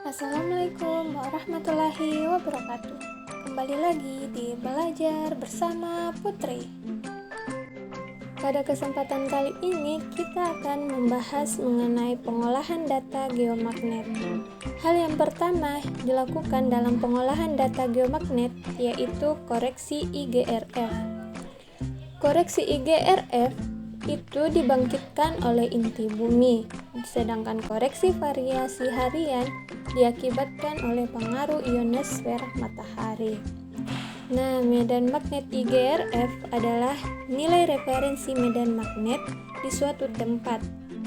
Assalamualaikum warahmatullahi wabarakatuh. Kembali lagi di Belajar Bersama Putri. Pada kesempatan kali ini kita akan membahas mengenai pengolahan data geomagnet. Hal yang pertama dilakukan dalam pengolahan data geomagnet yaitu koreksi IGRF. Koreksi IGRF itu dibangkitkan oleh inti bumi, sedangkan koreksi variasi harian diakibatkan oleh pengaruh ionosfer matahari. Nah, medan magnet IGRF adalah nilai referensi medan magnet di suatu tempat,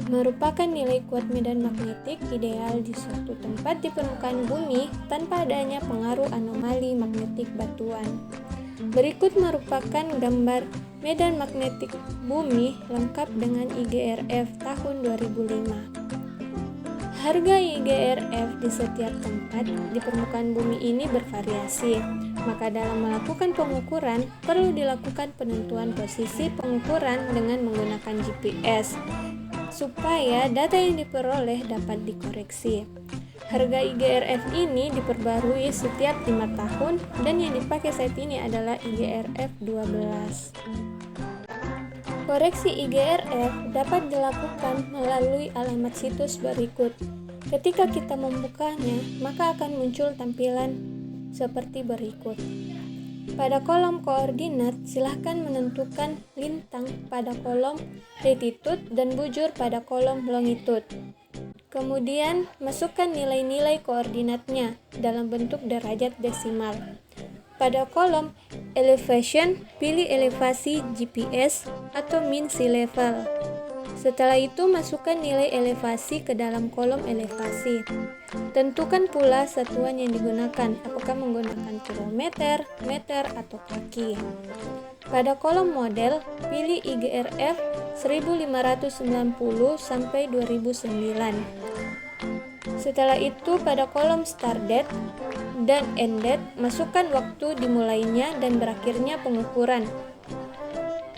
merupakan nilai kuat medan magnetik ideal di suatu tempat di permukaan bumi tanpa adanya pengaruh anomali magnetik batuan. Berikut merupakan gambar medan magnetik bumi lengkap dengan IGRF tahun 2005. Harga IGRF di setiap tempat di permukaan bumi ini bervariasi, maka dalam melakukan pengukuran perlu dilakukan penentuan posisi pengukuran dengan menggunakan GPS, supaya data yang diperoleh dapat dikoreksi. Harga IGRF ini diperbarui setiap 5 tahun dan yang dipakai saat ini adalah IGRF 12. Koreksi IGRF dapat dilakukan melalui alamat situs berikut. Ketika kita membukanya, maka akan muncul tampilan seperti berikut. Pada kolom koordinat, silahkan menentukan lintang pada kolom latitude dan bujur pada kolom longitude. Kemudian, masukkan nilai-nilai koordinatnya dalam bentuk derajat desimal. Pada kolom elevation, pilih elevasi GPS atau mean sea level. Setelah itu, masukkan nilai elevasi ke dalam kolom elevasi. Tentukan pula satuan yang digunakan, apakah menggunakan kilometer, meter, atau kaki. Pada kolom model, pilih IGRF 1590 sampai 2009. Setelah itu, pada kolom start date dan end date, masukkan waktu dimulainya dan berakhirnya pengukuran.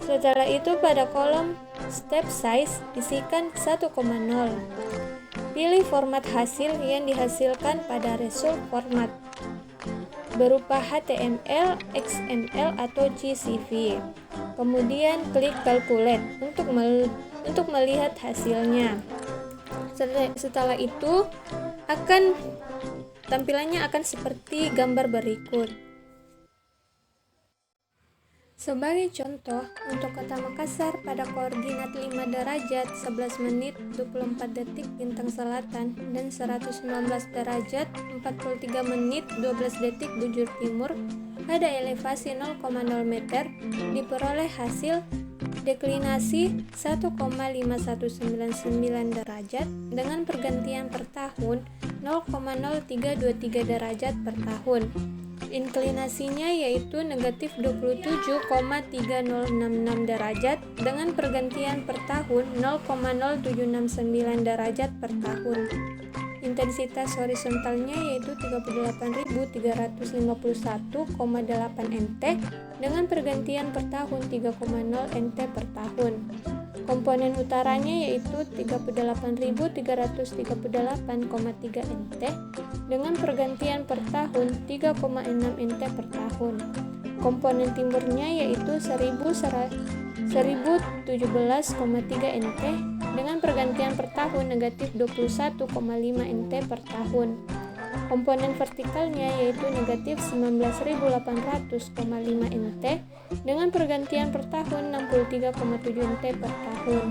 Setelah itu, pada kolom step size, isikan 1,0. Pilih format hasil yang dihasilkan pada result format, berupa HTML, XML, atau CSV. Kemudian klik calculate untuk melihat hasilnya. Setelah itu, tampilannya akan seperti gambar berikut. Sebagai contoh, untuk kota Makassar pada koordinat 5 derajat 11 menit 24 detik lintang selatan dan 119 derajat 43 menit 12 detik bujur timur pada elevasi 0,0 meter diperoleh hasil deklinasi 1,5199 derajat dengan pergantian per tahun 0,0323 derajat per tahun. Inklinasinya yaitu negatif 27,3066 derajat dengan pergantian per tahun 0,0769 derajat per tahun. Intensitas horizontalnya yaitu 38.351,8 nt dengan pergantian per tahun 3,0 nt per tahun. Komponen utaranya yaitu 38.338,3 nt dengan pergantian per tahun 3,6 nt per tahun. Komponen timurnya yaitu 1017,3 nt dengan pergantian per tahun negatif 21,5 nt per tahun. Komponen vertikalnya yaitu negatif 19.800,5 nt dengan pergantian per tahun 63,7 nt per tahun.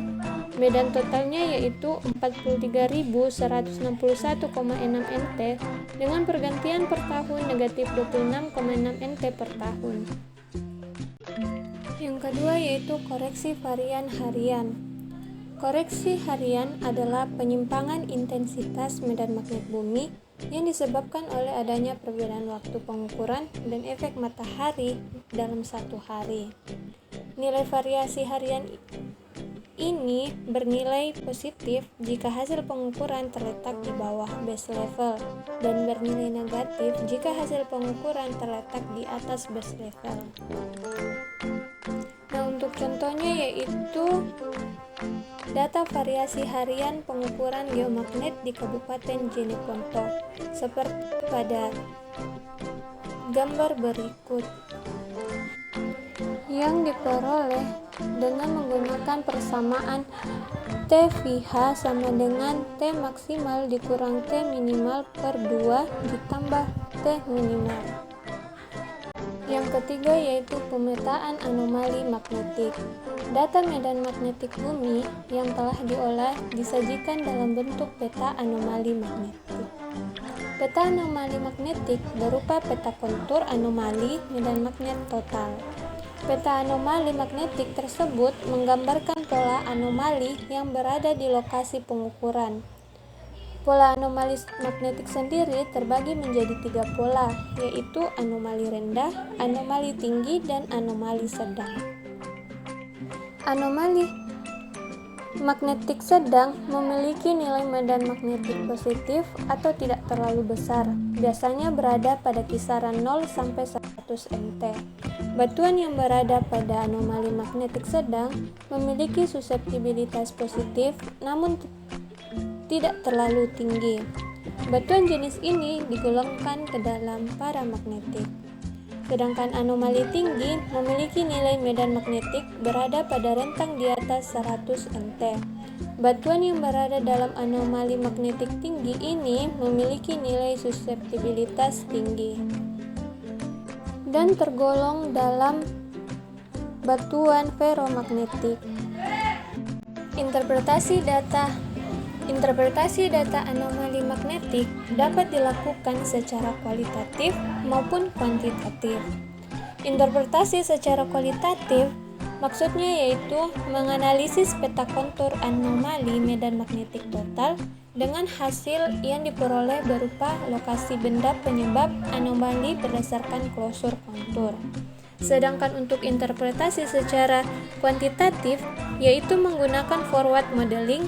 Medan totalnya yaitu 43.161,6 nt dengan pergantian per tahun negatif 26,6 nt per tahun. Yang kedua yaitu koreksi varian harian. Koreksi harian adalah penyimpangan intensitas medan magnet bumi yang disebabkan oleh adanya perbedaan waktu pengukuran dan efek matahari dalam satu hari. Nilai variasi harian ini bernilai positif jika hasil pengukuran terletak di bawah base level dan bernilai negatif jika hasil pengukuran terletak di atas base level. Nah, untuk contohnya yaitu Data variasi harian pengukuran geomagnet di Kabupaten Jeneponto seperti pada gambar berikut, yang diperoleh dengan menggunakan persamaan T_VH sama dengan T maksimal dikurang T minimal per 2 ditambah T minimal. Yang ketiga yaitu pemetaan anomali magnetik. Data medan magnetik bumi yang telah diolah disajikan dalam bentuk peta anomali magnetik. Peta anomali magnetik berupa peta kontur anomali medan magnet total. Peta anomali magnetik tersebut menggambarkan pola anomali yang berada di lokasi pengukuran. Pola anomali magnetik sendiri terbagi menjadi 3 pola, yaitu anomali rendah, anomali tinggi, dan anomali sedang. Anomali magnetik sedang memiliki nilai medan magnetik positif atau tidak terlalu besar, biasanya berada pada kisaran 0 sampai 100 mt. Batuan yang berada pada anomali magnetik sedang memiliki suseptibilitas positif namun tidak terlalu tinggi. Batuan jenis ini digolongkan ke dalam paramagnetik. Sedangkan anomali tinggi memiliki nilai medan magnetik berada pada rentang di atas 100 mt. Batuan yang berada dalam anomali magnetik tinggi ini memiliki nilai suseptibilitas tinggi dan tergolong dalam batuan ferromagnetik. Interpretasi data anomali magnetik dapat dilakukan secara kualitatif maupun kuantitatif. Interpretasi secara kualitatif maksudnya yaitu menganalisis peta kontur anomali medan magnetik total dengan hasil yang diperoleh berupa lokasi benda penyebab anomali berdasarkan klosur kontur. Sedangkan untuk interpretasi secara kuantitatif yaitu menggunakan forward modeling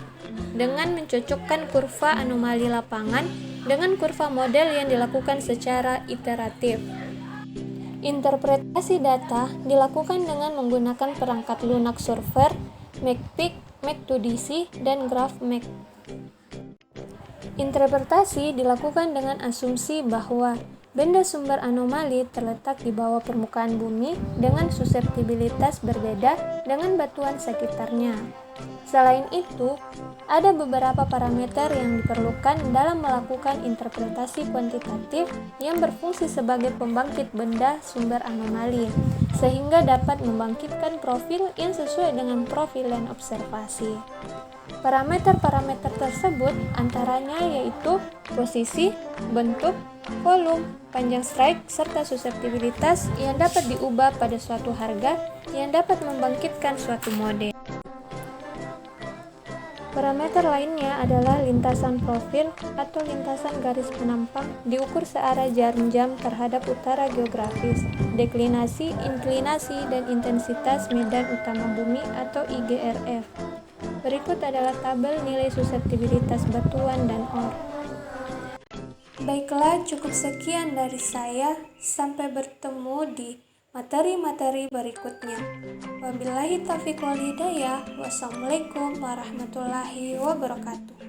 dengan mencocokkan kurva anomali lapangan dengan kurva model yang dilakukan secara iteratif. Interpretasi data dilakukan dengan menggunakan perangkat lunak solver, MACPIC, Mac2DC, dan GraphMac. Interpretasi dilakukan dengan asumsi bahwa benda sumber anomali terletak di bawah permukaan bumi dengan suseptibilitas berbeda dengan batuan sekitarnya. Selain itu, ada beberapa parameter yang diperlukan dalam melakukan interpretasi kuantitatif yang berfungsi sebagai pembangkit benda sumber anomali, sehingga dapat membangkitkan profil yang sesuai dengan profil dan observasi. Parameter-parameter tersebut antaranya yaitu posisi, bentuk, volume, panjang strike, serta suseptibilitas yang dapat diubah pada suatu harga yang dapat membangkitkan suatu model. Parameter lainnya adalah lintasan profil atau lintasan garis penampang diukur searah jarum jam terhadap utara geografis, deklinasi, inklinasi, dan intensitas medan utama bumi atau IGRF. Berikut adalah tabel nilai suseptibilitas batuan dan ore. Baiklah, cukup sekian dari saya. Sampai bertemu di materi-materi berikutnya. Wabillahi taufiq wal hidayah. Wassalamualaikum warahmatullahi wabarakatuh.